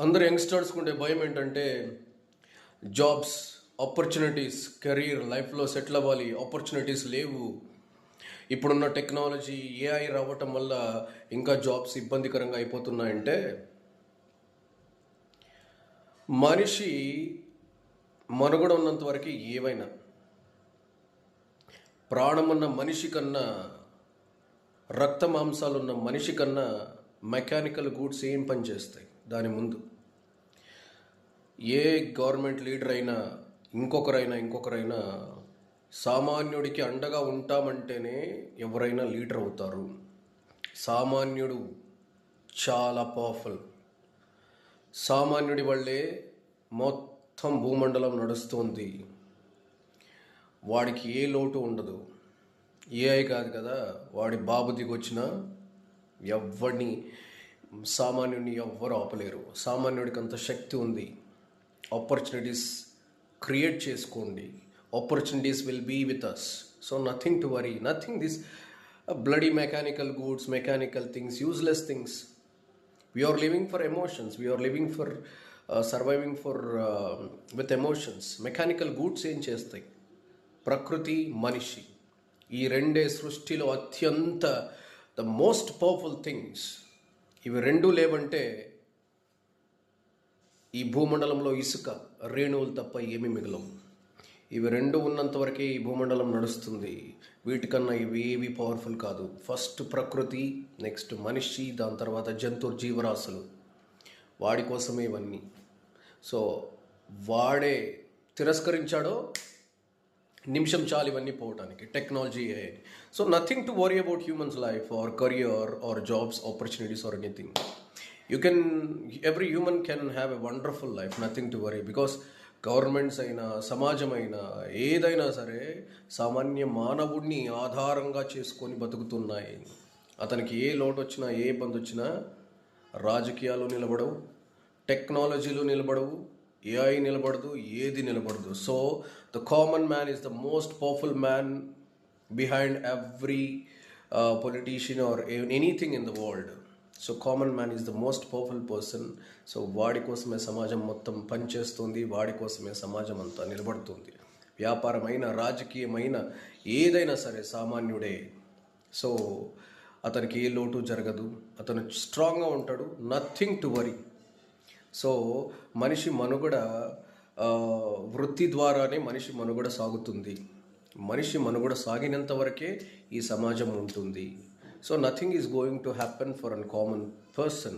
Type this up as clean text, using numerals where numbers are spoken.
అందరు యంగ్స్టర్స్కి ఉండే భయం ఏంటంటే జాబ్స్, ఆపర్చునిటీస్, కెరీర్, లైఫ్లో సెటిల్ అవ్వాలి, ఆపర్చునిటీస్ లేవు. ఇప్పుడున్న టెక్నాలజీ, ఏఐ రావటం వల్ల ఇంకా జాబ్స్ ఇబ్బందికరంగా అయిపోతున్నాయంటే, మనిషి మనుగడ ఉన్నంత వరకు ఏవైనా, ప్రాణమున్న మనిషి కన్నా, రక్త మాంసాలున్న మనిషి కన్నా మెకానికల్ గూడ్స్ ఏం పని చేస్తాయి దాని ముందు? ఏ గవర్నమెంట్ లీడర్ అయినా, ఇంకొకరైనా సామాన్యుడికి అండగా ఉంటామంటేనే ఎవరైనా లీడర్ అవుతారు. సామాన్యుడు చాలా పవర్ఫుల్. సామాన్యుడి వల్లే మొత్తం భూమండలం నడుస్తుంది. వాడికి ఏ లోటు ఉండదు. ఏఐ కాదు కదా, వాడి బాబు దిగొచ్చినా ఎవరిని, సామాన్యుడిని ఎవ్వరు ఆపలేరు. సామాన్యుడికి అంత శక్తి ఉంది. ఆపర్చునిటీస్ క్రియేట్ చేసుకోండి. Opportunities will be with us. So nothing to worry, nothing this bloody mechanical goods, mechanical things, useless things. We are living for emotions. We are living for surviving for with emotions. Mechanical goods ఏం చేస్తాయి? ప్రకృతి, మనిషి, ఈ రెండే సృష్టిలో అత్యంత the most powerful things. ఇవి రెండు లేవంటే ఈ భూమండలంలో ఇసుక, రేణువులు తప్ప ఏమీ మిగలవు. ఇవి రెండు ఉన్నంత వరకే ఈ భూమండలం నడుస్తుంది. వీటికన్నా ఇవి ఏవి పవర్ఫుల్ కాదు. ఫస్ట్ ప్రకృతి, నెక్స్ట్ మనిషి, దాని తర్వాత జంతు జీవరాశులు. వాడి కోసమే ఇవన్నీ. సో వాడే తిరస్కరించాడో నిమిషం చాలు ఇవన్నీ పోవటానికి, technology. So nothing to worry about humans life or career or jobs, opportunities or anything. every human can have a wonderful life, nothing to worry, because governments అయినా, సమాజమైనా, ఏదైనా సరే సామాన్య మానవుడిని ఆధారంగా చేసుకొని బతుకుతున్నాయి. అతనికి ఏ లోటు వచ్చినా, ఏ ఇబ్బంది వచ్చినా రాజకీయాలు నిలబడవు, టెక్నాలజీలు నిలబడవు, ఏఐ నిలబడదు, ఏది నిలబడదు. So the common man is the most powerful man behind every politician or anything in the world. So common man is the most powerful person. So వాడి కోసమే సమాజం మొత్తం పనిచేస్తుంది, వాడి కోసమే సమాజం అంతా నిలబడుతుంది. వ్యాపారమైన, రాజకీయమైన, ఏదైనా సరే సామాన్యుడే. సో అతనికి ఏ లోటు జరగదు, అతను స్ట్రాంగ్గా ఉంటాడు, నథింగ్ టు వరీ. సో మనిషి మనుగడ వృత్తి ద్వారానే మనిషి మనుగడ సాగుతుంది. మనిషి మనుగడ సాగినంత వరకే ఈ సమాజం ఉంటుంది. So nothing is going to happen for a common person.